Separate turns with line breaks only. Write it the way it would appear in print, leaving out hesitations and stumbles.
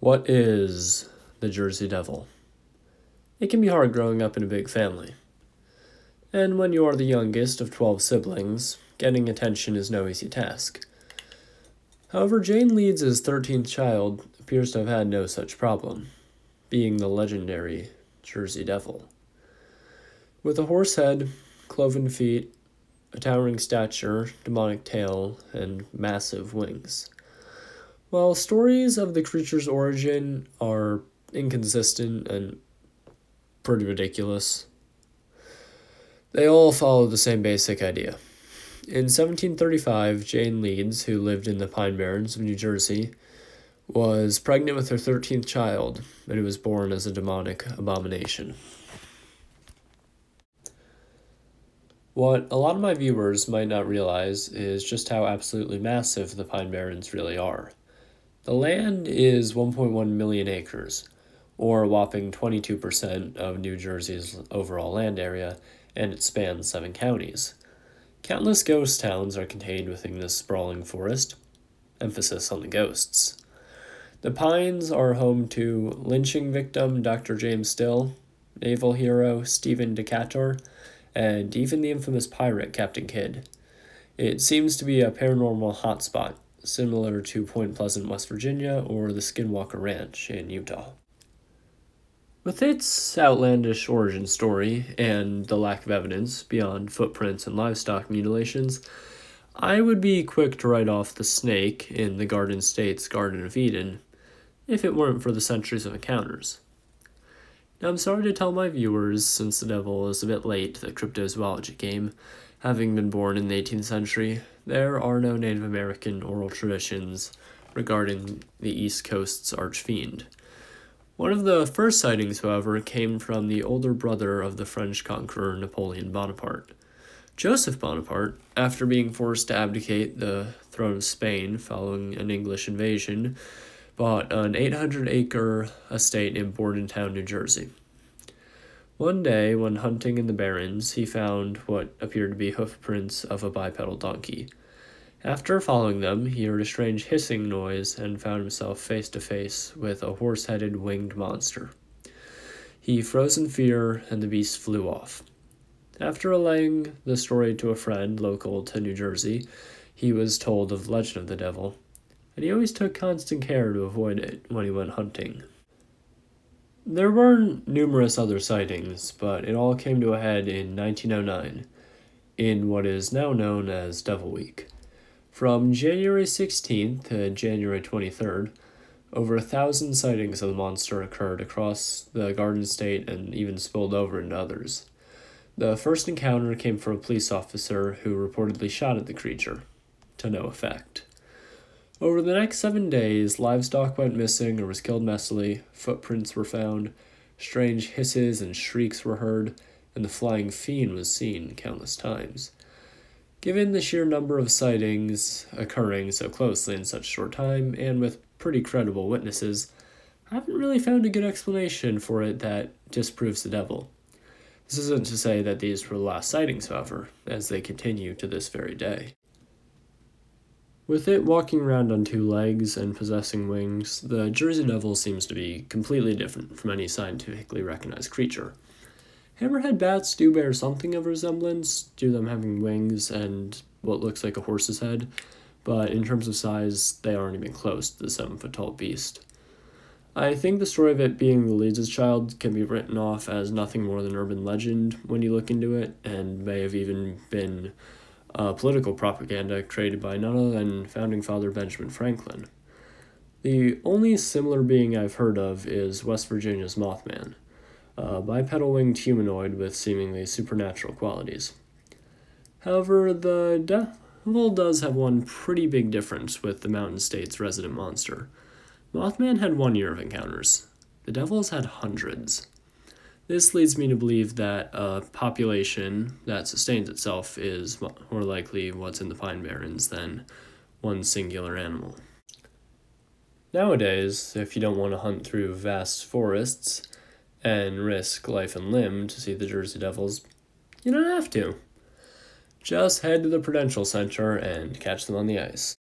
What is the Jersey Devil? It can be hard growing up in a big family. And when you are the youngest of 12 siblings, getting attention is no easy task. However, Jane Leeds' 13th child appears to have had no such problem, being the legendary Jersey Devil. With a horse head, cloven feet, a towering stature, demonic tail, and massive wings. While stories of the creature's origin are inconsistent and pretty ridiculous, they all follow the same basic idea. In 1735, Jane Leeds, who lived in the Pine Barrens of New Jersey, was pregnant with her 13th child, and it was born as a demonic abomination. What a lot of my viewers might not realize is just how absolutely massive the Pine Barrens really are. The land is 1.1 million acres, or a whopping 22% of New Jersey's overall land area, and it spans 7 counties. Countless ghost towns are contained within this sprawling forest, emphasis on the ghosts. The Pines are home to lynching victim Dr. James Still, naval hero Stephen Decatur, and even the infamous pirate Captain Kidd. It seems to be a paranormal hotspot, similar to Point Pleasant, West Virginia, or the Skinwalker Ranch in Utah. With its outlandish origin story and the lack of evidence beyond footprints and livestock mutilations, I would be quick to write off the snake in the Garden State's Garden of Eden if it weren't for the centuries of encounters. Now, I'm sorry to tell my viewers, since the devil is a bit late to the cryptozoology game, having been born in the 18th century, there are no Native American oral traditions regarding the East Coast's archfiend. One of the first sightings, however, came from the older brother of the French conqueror Napoleon Bonaparte. Joseph Bonaparte, after being forced to abdicate the throne of Spain following an English invasion, bought an 800-acre estate in Bordentown, New Jersey. One day, when hunting in the barrens, he found what appeared to be hoofprints of a bipedal donkey. After following them, he heard a strange hissing noise and found himself face to face with a horse-headed winged monster. He froze in fear, and the beast flew off. After relaying the story to a friend local to New Jersey, he was told of the legend of the devil, and he always took constant care to avoid it when he went hunting. There were numerous other sightings, but it all came to a head in 1909, in what is now known as Devil Week. From January 16th to January 23rd, over 1,000 sightings of the monster occurred across the Garden State and even spilled over into others. The first encounter came from a police officer who reportedly shot at the creature, to no effect. Over the next 7 days, livestock went missing or was killed messily, footprints were found, strange hisses and shrieks were heard, and the flying fiend was seen countless times. Given the sheer number of sightings occurring so closely in such a short time, and with pretty credible witnesses, I haven't really found a good explanation for it that disproves the devil. This isn't to say that these were the last sightings, however, as they continue to this very day. With it walking around on 2 legs and possessing wings, the Jersey Devil seems to be completely different from any scientifically recognized creature. Hammerhead bats do bear something of a resemblance to them having wings and what looks like a horse's head, but in terms of size, they aren't even close to the 7-foot-tall beast. I think the story of it being the Leeds' child can be written off as nothing more than urban legend when you look into it, and may have even been political propaganda created by none other than founding father Benjamin Franklin. The only similar being I've heard of is West Virginia's Mothman, a bipedal-winged humanoid with seemingly supernatural qualities. However, the devil does have one pretty big difference with the Mountain State's resident monster. Mothman had 1 year of encounters. The devil has had hundreds. This leads me to believe that a population that sustains itself is more likely what's in the Pine Barrens than one singular animal. Nowadays, if you don't want to hunt through vast forests and risk life and limb to see the Jersey Devils, you don't have to. Just head to the Prudential Center and catch them on the ice.